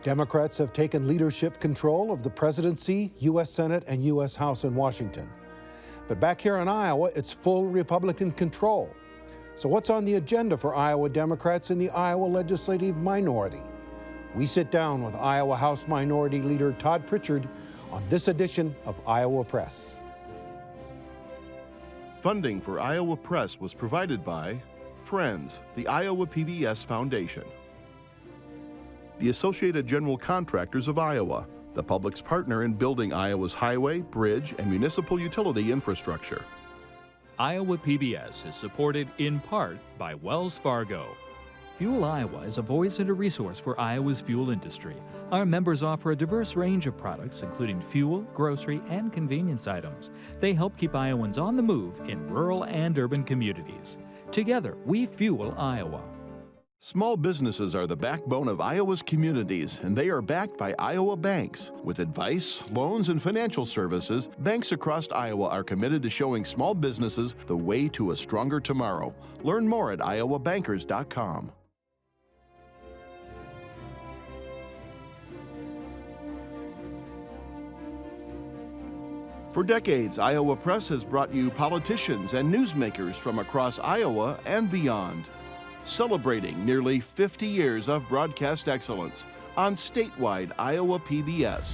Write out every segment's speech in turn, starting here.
Democrats have taken leadership control of the presidency, U.S. Senate, and U.S. House in Washington. But back here in Iowa, it's full Republican control. So what's on the agenda for Iowa Democrats in the Iowa legislative minority? We sit down with Iowa House Minority Leader Todd Prichard on this edition of Iowa Press. Funding for Iowa Press was provided by Friends, the Iowa PBS Foundation, the Associated General Contractors of Iowa, the public's partner in building Iowa's highway, bridge, and municipal utility infrastructure. Iowa PBS is supported in part by Wells Fargo. Fuel Iowa is a voice and a resource for Iowa's fuel industry. Our members offer a diverse range of products, including fuel, grocery, and convenience items. They help keep Iowans on the move in rural and urban communities. Together, we fuel Iowa. Small businesses are the backbone of Iowa's communities, and they are backed by Iowa banks. With advice, loans, and financial services, banks across Iowa are committed to showing small businesses the way to a stronger tomorrow. Learn more at iowabankers.com. For decades, Iowa Press has brought you politicians and newsmakers from across Iowa and beyond, celebrating nearly 50 years of broadcast excellence on statewide Iowa PBS.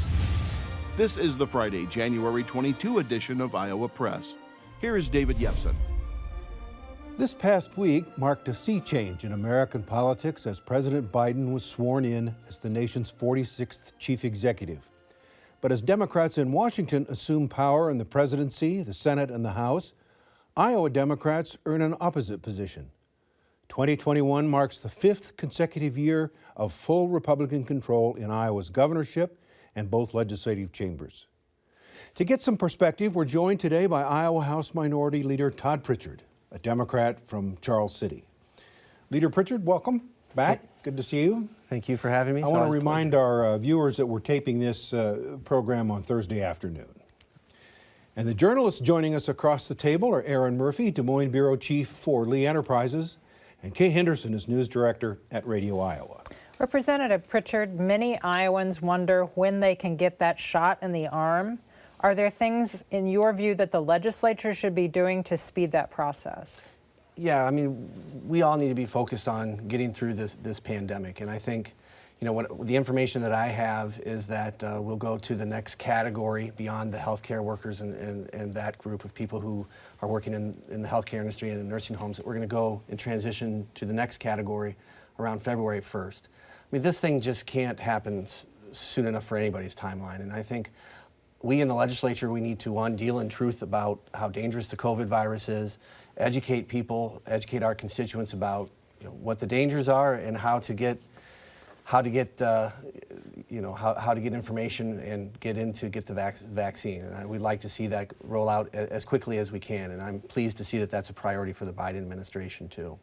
This is the Friday, January 22 edition of Iowa Press. Here is David Yepsen. This past week marked a sea change in American politics as President Biden was sworn in as the nation's 46th chief executive. But as Democrats in Washington assume power in the presidency, the Senate, and the House, Iowa Democrats are in an opposite position. 2021 marks the 5th consecutive year of full Republican control in Iowa's governorship and both legislative chambers. To get some perspective, we're joined today by Iowa House Minority Leader Todd Prichard, a Democrat from Charles City. Leader Prichard, welcome back. Good to see you. Thank you for having me. I want to remind our viewers that we're taping this program on Thursday afternoon. And the journalists joining us across the table are Aaron Murphy, Des Moines Bureau Chief for Lee Enterprises, and Kay Henderson is News Director at Radio Iowa. Representative Prichard, many Iowans wonder when they can get that shot in the arm. Are there things, in your view, that the legislature should be doing to speed that process? Yeah, I mean, we all need to be focused on getting through this pandemic. And I think, you know, what the information that I have is that we'll go to the next category beyond the healthcare workers and that group of people who are working in the healthcare industry and in nursing homes, that we're going to go and transition to the next category around February 1st. I mean, this thing just can't happen soon enough for anybody's timeline. And I think we in the legislature, we need to, one, deal in truth about how dangerous the COVID virus is, educate people, educate our constituents about, you know, what the dangers are and how to get information and get the vaccine. And we'd like to see that roll out as quickly as we can. And I'm pleased to see that that's a priority for the Biden administration too.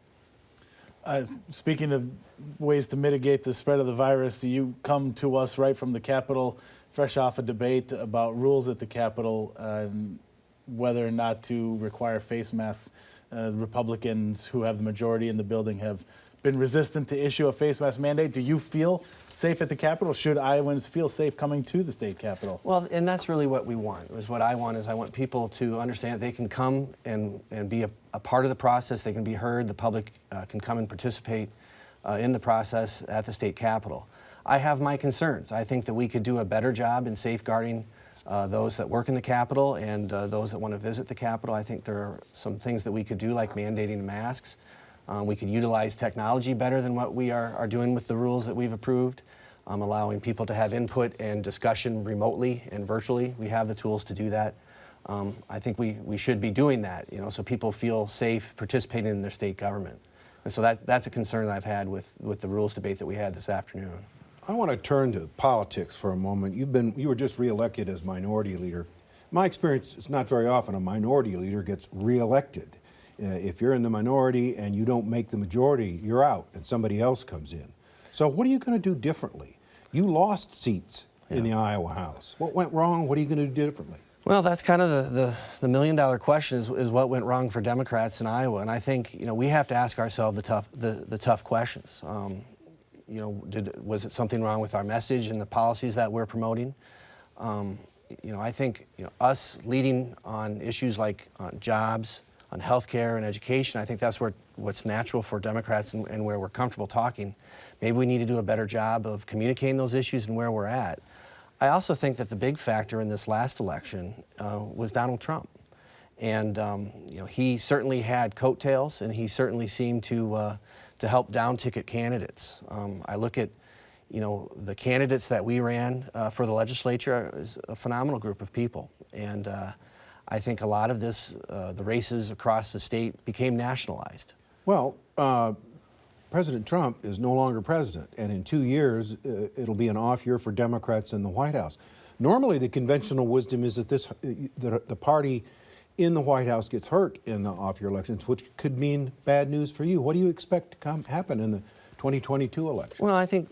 Speaking of ways to mitigate the spread of the virus, you come to us right from the Capitol, fresh off a debate about rules at the Capitol and whether or not to require face masks. Republicans who have the majority in the building have been resistant to issue a face mask mandate. Do you feel safe at the Capitol? Should Iowans feel safe coming to the state Capitol? Well, and that's really what we want. What I want people to understand that they can come and be a part of the process. They can be heard. The public can come and participate in the process at the state Capitol. I have my concerns. I think that we could do a better job in safeguarding those that work in the Capitol and those that want to visit the Capitol. I think there are some things that we could do, like mandating masks. We could utilize technology better than what we are doing with the rules that we've approved, allowing people to have input and discussion remotely and virtually. We have the tools to do that. I think we should be doing that, you know, so people feel safe participating in their state government. And so that's a concern that I've had with the rules debate that we had this afternoon. I want to turn to politics for a moment. You were just reelected as minority leader. My experience, it's not very often a minority leader gets reelected. If you're in the minority and you don't make the majority, you're out and somebody else comes in. So what are you going to do differently? You lost seats in the Iowa House. What went wrong? What are you going to do differently? Well, that's kind of the million-dollar question is what went wrong for Democrats in Iowa. And I think, you know, we have to ask ourselves the tough questions. was it something wrong with our message and the policies that we're promoting? I think us leading on issues like on jobs, on healthcare and education, I think that's what's natural for Democrats and where we're comfortable talking. Maybe we need to do a better job of communicating those issues and where we're at. I also think that the big factor in this last election was Donald Trump. And he certainly had coattails, and he certainly seemed to help down-ticket candidates. I look at the candidates that we ran for the legislature is a phenomenal group of people. And I think a lot of this, the races across the state became nationalized. Well, President Trump is no longer president, and in 2 years, it'll be an off year for Democrats in the White House. Normally, the conventional wisdom is that the party in the White House gets hurt in the off-year elections, which could mean bad news for you. What do you expect to happen in the 2022 election? Well, I think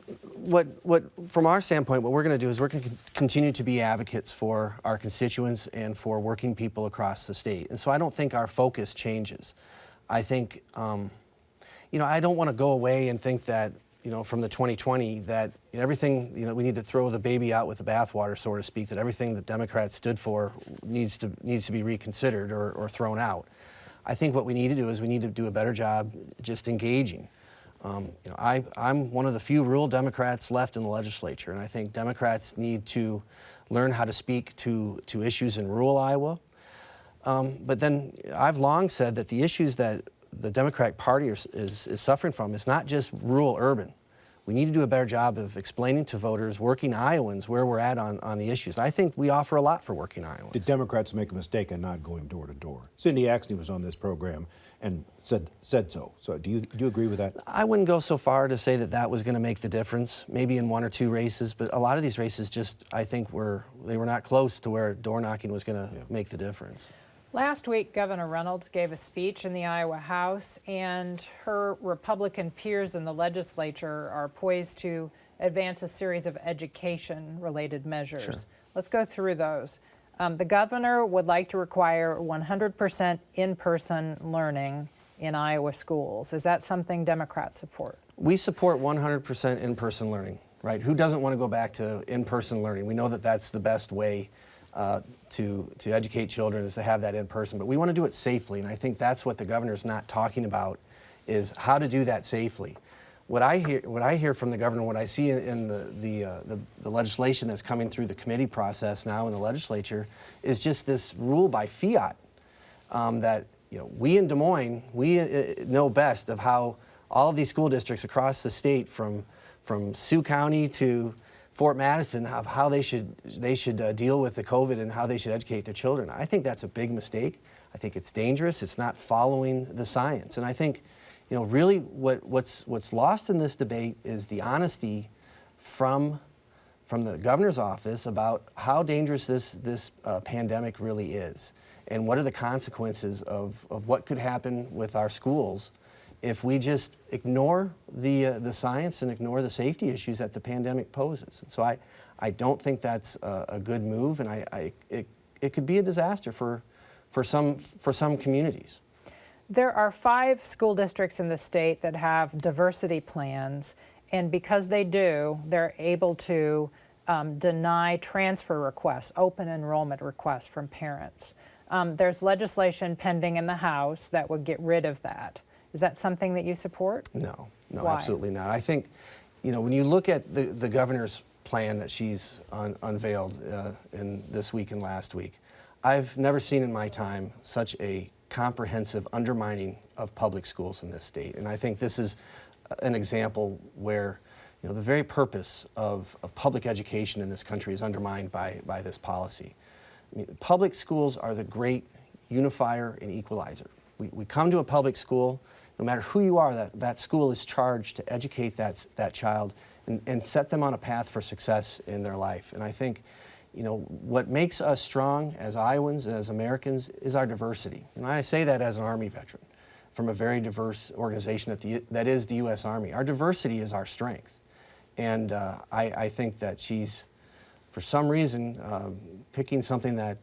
from our standpoint, what we're going to do is we're going to continue to be advocates for our constituents and for working people across the state. And so I don't think our focus changes. I think, I don't want to go away and think that, from the 2020 that everything, we need to throw the baby out with the bathwater, so to speak, that everything that Democrats stood for needs to be reconsidered or thrown out. I think what we need to do is we need to do a better job just engaging. I'm one of the few rural Democrats left in the legislature, and I think Democrats need to learn how to speak to issues in rural Iowa. But then I've long said that the issues that the Democratic Party is suffering from is not just rural urban. We need to do a better job of explaining to voters, working Iowans, where we're at on the issues. I think we offer a lot for working Iowans. Did Democrats make a mistake in not going door to door? Cindy Axne was on this program and said so. So do you agree with that? I wouldn't go so far to say that was going to make the difference, maybe in 1 or 2 races, but a lot of these races just, I think, they were not close to where door knocking was going to make the difference. Last week, Governor Reynolds gave a speech in the Iowa House, and her Republican peers in the legislature are poised to advance a series of education-related measures. Sure. Let's go through those. The governor would like to require 100% in-person learning in Iowa schools. Is that something Democrats support? We support 100% in-person learning, right? Who doesn't want to go back to in-person learning? We know that that's the best way to educate children, is to have that in person, but we want to do it safely, and I think that's what the governor's not talking about, is how to do that safely. What I hear from the governor, what I see in the legislation that's coming through the committee process now in the legislature, is just this rule by fiat that we in Des Moines, we know best of how all of these school districts across the state, from Sioux County to Fort Madison, of how they should deal with the COVID and how they should educate their children. I think that's a big mistake. I think it's dangerous. It's not following the science. And I think, really what's lost in this debate is the honesty from the governor's office about how dangerous this pandemic really is, and what are the consequences of what could happen with our schools if we just ignore the science and ignore the safety issues that the pandemic poses. And so I don't think that's a good move, and it could be a disaster for some communities. There are 5 school districts in the state that have diversity plans, and because they do, they're able to deny transfer requests, open enrollment requests from parents. There's legislation pending in the House that would get rid of that. Is that something that you support? No, Why? Absolutely not. I think, when you look at the governor's plan that she's unveiled in this week and last week, I've never seen in my time such a comprehensive undermining of public schools in this state. And I think this is an example where the very purpose of public education in this country is undermined by this policy. I mean, public schools are the great unifier and equalizer. We come to a public school, no matter who you are, that school is charged to educate that child and set them on a path for success in their life. And I think, what makes us strong as Iowans, as Americans, is our diversity. And I say that as an Army veteran from a very diverse organization that is the U.S. Army. Our diversity is our strength. And I think that she's, for some reason, picking something that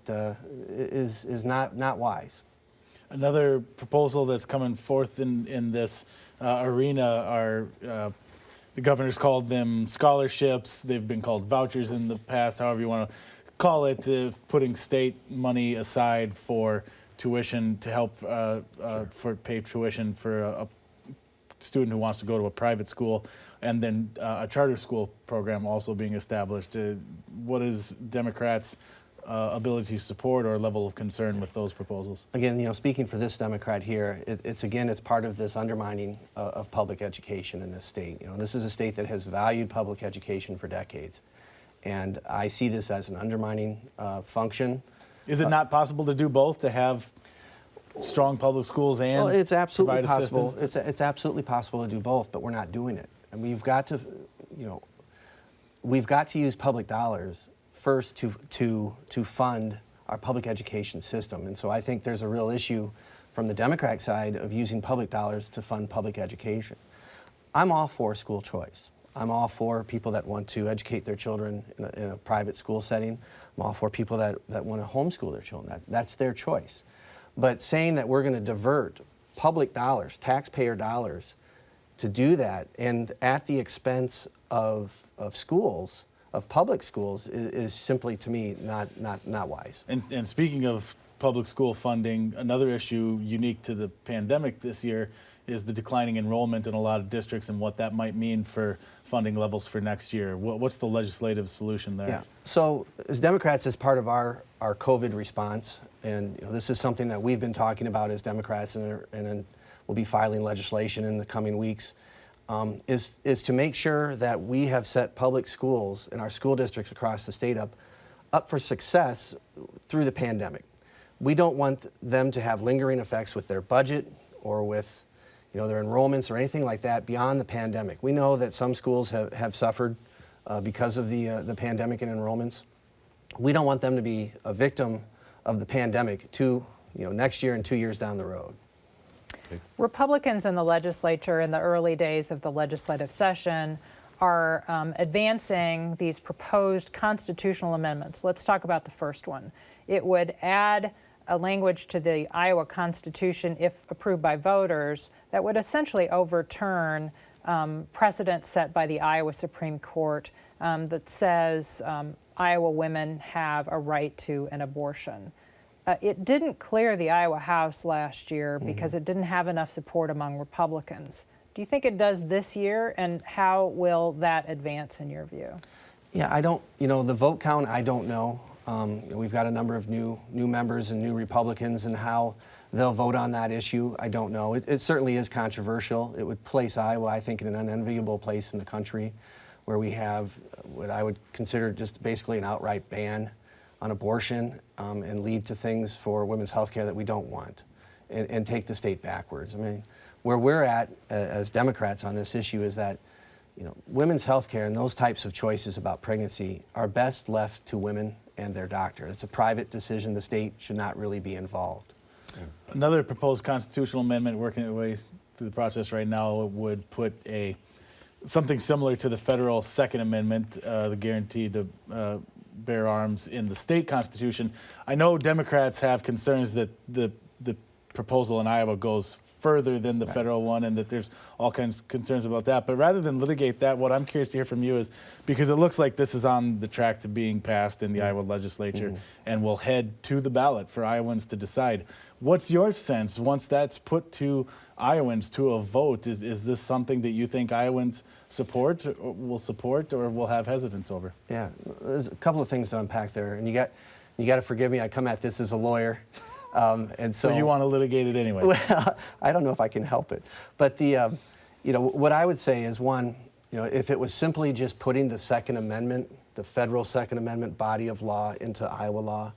is not wise. Another proposal that's coming forth in this arena are the governor's called them scholarships. They've been called vouchers in the past, however you want to call it, putting state money aside for tuition to help for pay tuition for a student who wants to go to a private school, and then a charter school program also being established. What is Democrats' ability to support or level of concern with those proposals? Again, speaking for this Democrat here, it's part of this undermining of public education in this state. This is a state that has valued public education for decades, and I see this as an undermining function. Is it not possible to do both, to have strong public schools and well, it's absolutely provide possible. assistance? It's absolutely possible to do both, but we're not doing it. And we've got to use public dollars first to fund our public education system. And so I think there's a real issue from the Democratic side of using public dollars to fund public education. I'm all for school choice. I'm all for people that want to educate their children in a private school setting. I'm all for people that want to homeschool their children. That's their choice. But saying that we're going to divert public dollars, taxpayer dollars, to do that, and at the expense of schools, of public schools, is simply, to me, not wise. And speaking of public school funding, another issue unique to the pandemic this year is the declining enrollment in a lot of districts and what that might mean for funding levels for next year. What's the legislative solution there? Yeah. So as Democrats, as part of our COVID response, and this is something that we've been talking about as Democrats, and we'll be filing legislation in the coming weeks, is to make sure that we have set public schools in our school districts across the state up for success through the pandemic. We don't want them to have lingering effects with their budget or with their enrollments or anything like that beyond the pandemic. We know that some schools have suffered because of the pandemic and enrollments. We don't want them to be a victim of the pandemic next year and 2 years down the road. Republicans in the legislature in the early days of the legislative session are advancing these proposed constitutional amendments. Let's talk about the first one. It would add a language to the Iowa Constitution, if approved by voters, that would essentially overturn precedents set by the Iowa Supreme Court that says Iowa women have a right to an abortion. It didn't clear the Iowa House last year because it didn't have enough support among Republicans. Do you think it does this year, and how will that advance in your view? Yeah, I don't, the vote count, I don't know. We've got a number of new members and new Republicans, and how they'll vote on that issue, I don't know. It certainly is controversial. It would place Iowa, I think, in an unenviable place in the country, where we have what I would consider just basically an outright ban on abortion, and lead to things for women's health care that we don't want, and take the state backwards. I mean, where we're at as Democrats on this issue is that women's health care and those types of choices about pregnancy are best left to women and their doctor. It's a private decision. The state should not really be involved. Another proposed constitutional amendment working its way through the process right now would put something similar to the federal Second Amendment, the guarantee to bear arms in the state constitution. I know Democrats have concerns that the proposal in Iowa goes further than the federal one, and that there's all kinds of concerns about that. But rather than litigate that, what I'm curious to hear from you is, because it looks like this is on the track to being passed in the Iowa legislature and will head to the ballot for Iowans to decide. What's your sense once that's put to Iowans to a vote? Is this something that you think Iowans will support or will have hesitance over? Yeah, there's a couple of things to unpack there, and you got to forgive me. I come at this as a lawyer, and so you want to litigate it anyway? Well, I don't know if I can help it, but what I would say is, one, if it was simply just putting the Second Amendment, the federal Second Amendment body of law into Iowa law,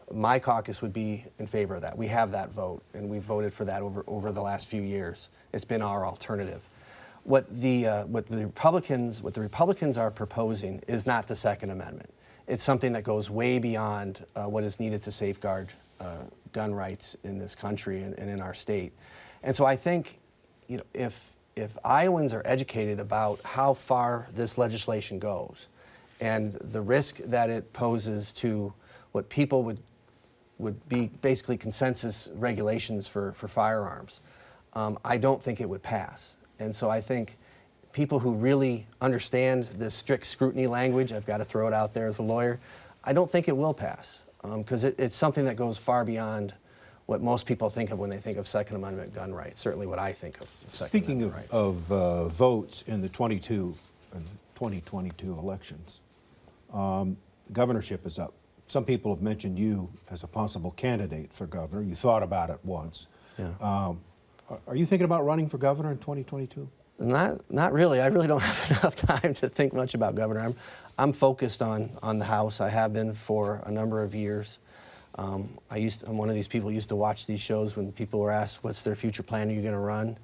my caucus would be in favor of that. We have that vote, and we've voted for that over the last few years. It's been our alternative. What the Republicans are proposing is not the Second Amendment. It's something that goes way beyond what is needed to safeguard gun rights in this country and in our state. And so I think, if Iowans are educated about how far this legislation goes and the risk that it poses to what people would be basically consensus regulations for firearms, I don't think it would pass. And so I think people who really understand this strict scrutiny language, I've got to throw it out there as a lawyer, I don't think it will pass, because it's something that goes far beyond what most people think of when they think of Second Amendment gun rights, certainly what I think of Second Speaking Amendment rights. of votes in the 2022 elections, governorship is up. Some people have mentioned you as a possible candidate for governor. You thought about it once. Yeah. Are you thinking about running for governor in 2022? Not really. I really don't have enough time to think much about governor. I'm focused on the House. I have been for a number of years. I'm one of these people who used to watch these shows when people were asked, what's their future plan, are you going to run?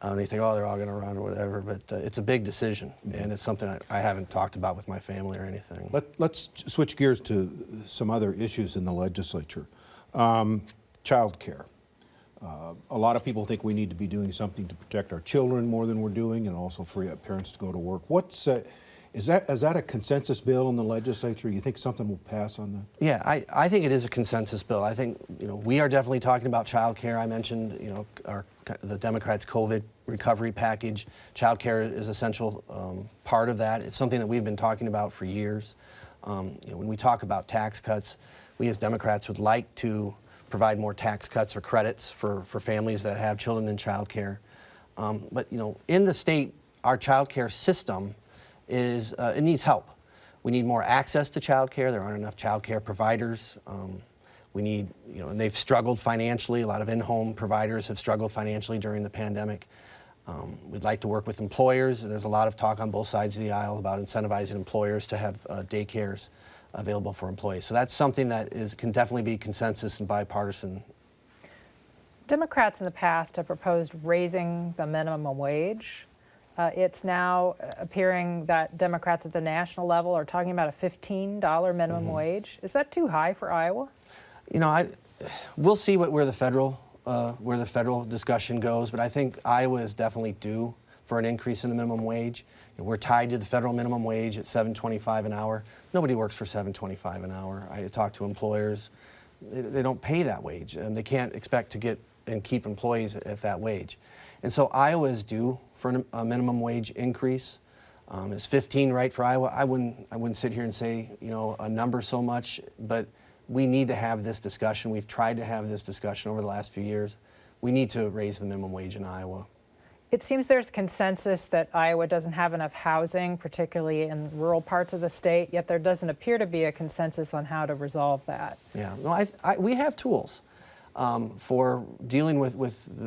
And they think, oh, they're all going to run or whatever, but it's a big decision, and it's something I haven't talked about with my family or anything. Let's switch gears to some other issues in the legislature. Child care. A lot of people think we need to be doing something to protect our children more than we're doing, and also free up parents to go to work. Is that a consensus bill in the legislature? You think something will pass on that? Yeah, I think it is a consensus bill. I think we are definitely talking about child care. I mentioned the Democrats' COVID recovery package. Child care is an essential part of that. It's something that we've been talking about for years. When we talk about tax cuts, we as Democrats would like to provide more tax cuts or credits for families that have children in child care. But in the state, our child care system it needs help. We need more access to child care. There aren't enough child care providers. We need, and they've struggled financially. A lot of in-home providers have struggled financially during the pandemic. We'd like to work with employers. There's a lot of talk on both sides of the aisle about incentivizing employers to have daycares available for employees. So that's something that can definitely be consensus and bipartisan. Democrats in the past have proposed raising the minimum wage. It's now appearing that Democrats at the national level are talking about a $15 minimum wage. Is that too high for Iowa? We'll see where the federal discussion goes, but I think Iowa is definitely due for an increase in the minimum wage. We're tied to the federal minimum wage at $7.25 an hour. Nobody works for $7.25 an hour. I talk to employers; they don't pay that wage, and they can't expect to get and keep employees at that wage. And so Iowa is due for a minimum wage increase. Is 15 right for Iowa? I wouldn't sit here and say a number so much, but we need to have this discussion. We've tried to have this discussion over the last few years. We need to raise the minimum wage in Iowa. It seems there's consensus that Iowa doesn't have enough housing, particularly in rural parts of the state, yet there doesn't appear to be a consensus on how to resolve that. Yeah, we have tools for dealing with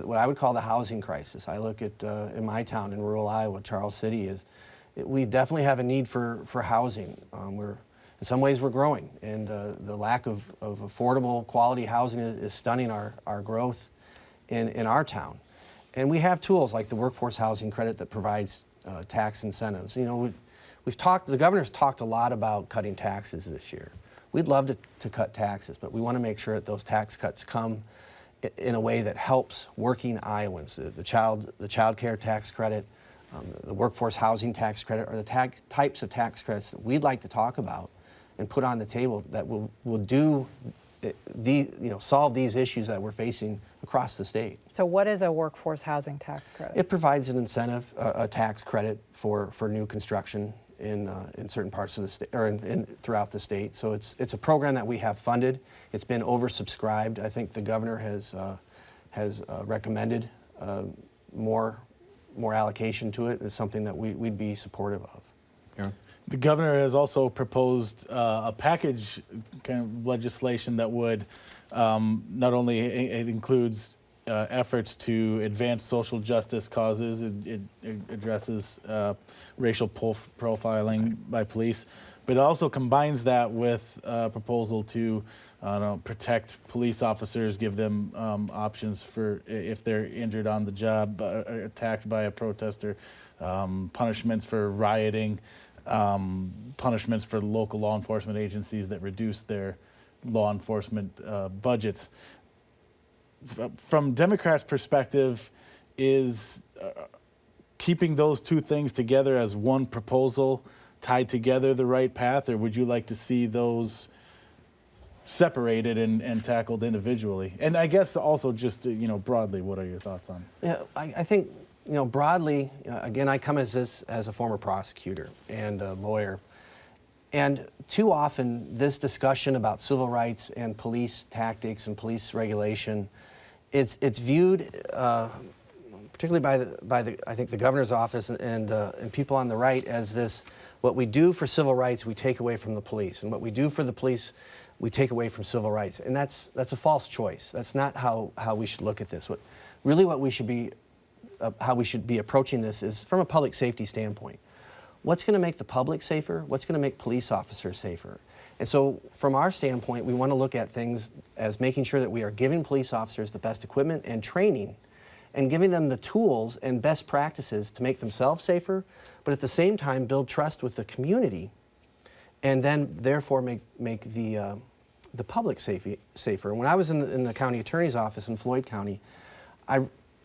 what I would call the housing crisis. I look at, in my town in rural Iowa, Charles City, we definitely have a need for housing. In some ways we're growing, and the lack of affordable quality housing is stunning our growth in our town. And we have tools like the workforce housing credit that provides tax incentives. The governor's talked a lot about cutting taxes this year. We'd love to cut taxes, but we want to make sure that those tax cuts come in a way that helps working Iowans. The child care tax credit, the workforce housing tax credit, or the types of tax credits that we'd like to talk about and put on the table that will solve these issues that we're facing across the state. So what is a workforce housing tax credit? It provides an incentive, a tax credit for new construction in certain parts of the state, or throughout the state. So it's a program that we have funded. It's been oversubscribed. I think the governor has recommended more allocation to it. It's something that we'd be supportive of. Aaron? The governor has also proposed a package kind of legislation that would not only it includes efforts to advance social justice causes. It addresses racial profiling by police, but it also combines that with a proposal to protect police officers, give them options for if they're injured on the job, attacked by a protester, punishments for rioting. Punishments for local law enforcement agencies that reduce their law enforcement budgets. From Democrats' perspective, is keeping those two things together as one proposal tied together the right path, or would you like to see those separated and tackled individually? And I guess also just broadly, what are your thoughts on? Yeah, I think broadly, again, I come as a former prosecutor and a lawyer, and too often this discussion about civil rights and police tactics and police regulation, it's viewed, particularly by the I think the governor's office and people on the right, as this: what we do for civil rights, we take away from the police, and what we do for the police, we take away from civil rights. And that's a false choice. That's not how we should look at this. What we should be how we should be approaching this is from a public safety standpoint. What's going to make the public safer? What's going to make police officers safer? And so from our standpoint, we want to look at things as making sure that we are giving police officers the best equipment and training and giving them the tools and best practices to make themselves safer, but at the same time build trust with the community and then therefore make the public safer. And when I was in the county attorney's office in Floyd County,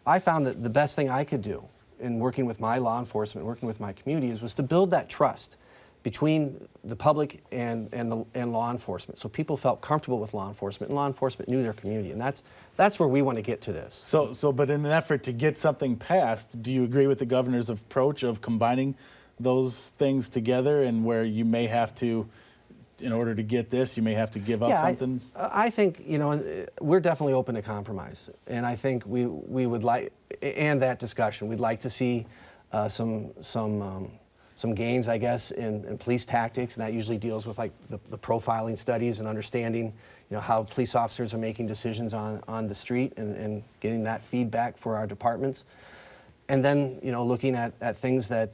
I found that the best thing I could do in working with my law enforcement, working with my community, was to build that trust between the public and law enforcement, so people felt comfortable with law enforcement, and law enforcement knew their community, and that's where we want to get to this. But in an effort to get something passed, do you agree with the governor's approach of combining those things together, and where you may have to, in order to get this, you may have to give up something? I think, we're definitely open to compromise, and I think we would like, and that discussion, we'd like to see some gains, I guess, in police tactics, and that usually deals with like the profiling studies and understanding, how police officers are making decisions on the street and getting that feedback for our departments, and then looking at things that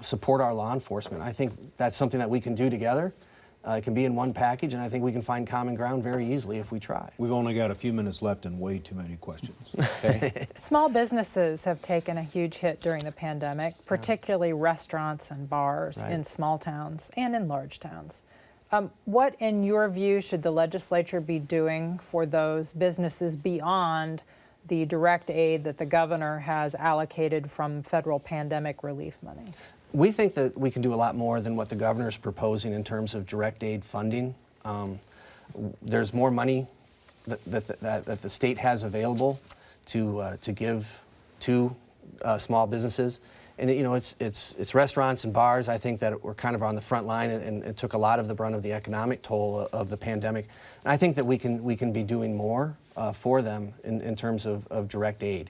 support our law enforcement. I think that's something that we can do together. It can be in one package, and I think we can find common ground very easily if we try. We've only got a few minutes left and way too many questions. Okay? Small businesses have taken a huge hit during the pandemic, particularly restaurants and bars in small towns and in large towns. What, in your view, should the legislature be doing for those businesses beyond the direct aid that the governor has allocated from federal pandemic relief money? We think that we can do a lot more than what the governor's proposing in terms of direct aid funding. There's more money that the state has available to give to small businesses, and it's restaurants and bars. I think that we're kind of on the front line and took a lot of the brunt of the economic toll of the pandemic. And I think that we can be doing more for them in terms of direct aid.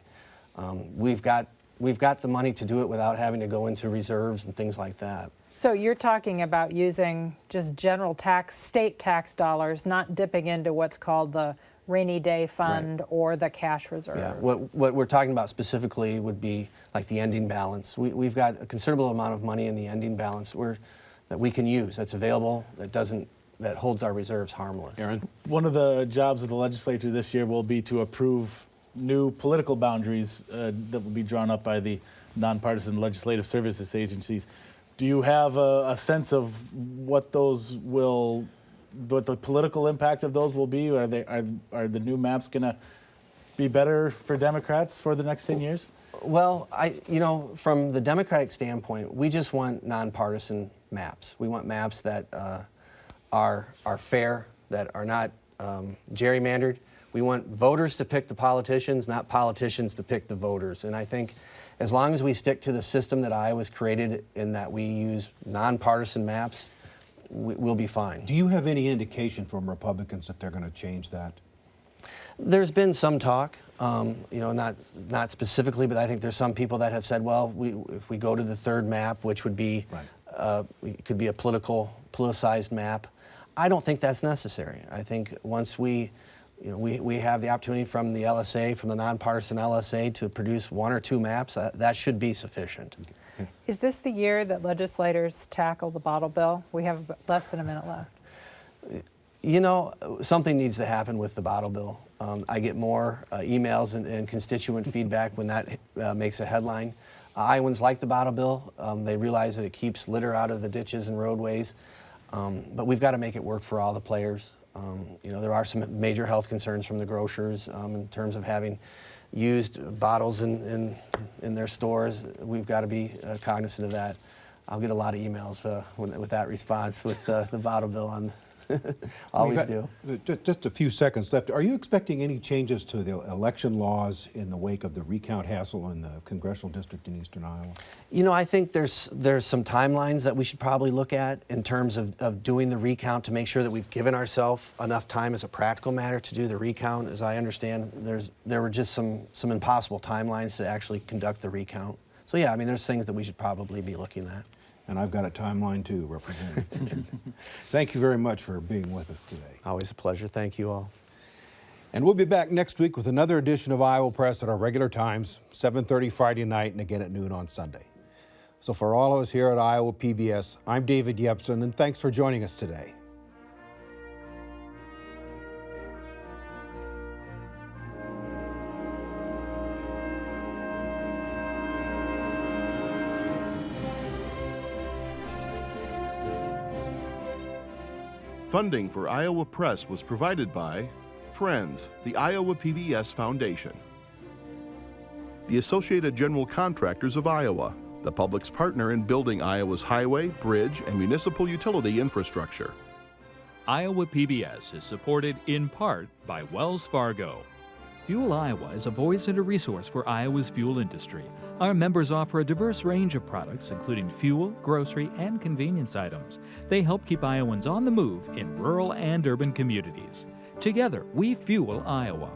We've got the money to do it without having to go into reserves and things like that. So you're talking about using just general state tax dollars, not dipping into what's called the rainy day fund or the cash reserve. Yeah. What we're talking about specifically would be like the ending balance. We've got a considerable amount of money in the ending balance that we can use, that's available, that holds our reserves harmless. Aaron? One of the jobs of the legislature this year will be to approve new political boundaries that will be drawn up by the nonpartisan legislative services agencies. Do you have a sense of what the political impact of those will be? Are the new maps going to be better for Democrats for the next 10 years? Well, from the Democratic standpoint, we just want nonpartisan maps. We want maps that are fair, that are not gerrymandered. We want voters to pick the politicians, not politicians to pick the voters. And I think as long as we stick to the system that Iowa's created in that we use nonpartisan maps, we'll be fine. Do you have any indication from Republicans that they're going to change that? There's been some talk, not specifically, but I think there's some people that have said, well, if we go to the third map, which would be, it could be a politicized map. I don't think that's necessary. I think once we have the opportunity from the LSA, from the nonpartisan LSA, to produce one or two maps. That should be sufficient. Is this the year that legislators tackle the bottle bill? We have less than a minute left. Something needs to happen with the bottle bill. I get more emails and constituent feedback when that makes a headline. Iowans like the bottle bill. They realize that it keeps litter out of the ditches and roadways. But we've got to make it work for all the players. There are some major health concerns from the grocers in terms of having used bottles in their stores. We've got to be cognizant of that. I'll get a lot of emails with that response with the bottle bill on Always We've do. got just a few seconds left. Are you expecting any changes to the election laws in the wake of the recount hassle in the Congressional District in eastern Iowa? You know, I think there's some timelines that we should probably look at in terms of doing the recount to make sure that we've given ourselves enough time as a practical matter to do the recount. As I understand, there were just some impossible timelines to actually conduct the recount. So yeah, I mean, there's things that we should probably be looking at. And I've got a timeline too, Representative Prichard. Thank you very much for being with us today. Always a pleasure. Thank you all. And we'll be back next week with another edition of Iowa Press at our regular times, 7:30 Friday night and again at noon on Sunday. So for all of us here at Iowa PBS, I'm David Yepsen, and thanks for joining us today. Funding for Iowa Press was provided by Friends, the Iowa PBS Foundation, the Associated General Contractors of Iowa, the public's partner in building Iowa's highway, bridge, and municipal utility infrastructure. Iowa PBS is supported in part by Wells Fargo. FUELIowa is a voice and a resource for Iowa's fuel industry. Our members offer a diverse range of products, including fuel, grocery, and convenience items. They help keep Iowans on the move in rural and urban communities. Together, we fuel Iowa.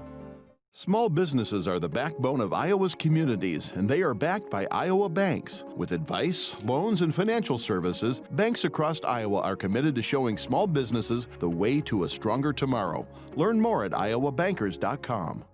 Small businesses are the backbone of Iowa's communities, and they are backed by Iowa banks. With advice, loans, and financial services, banks across Iowa are committed to showing small businesses the way to a stronger tomorrow. Learn more at iowabankers.com.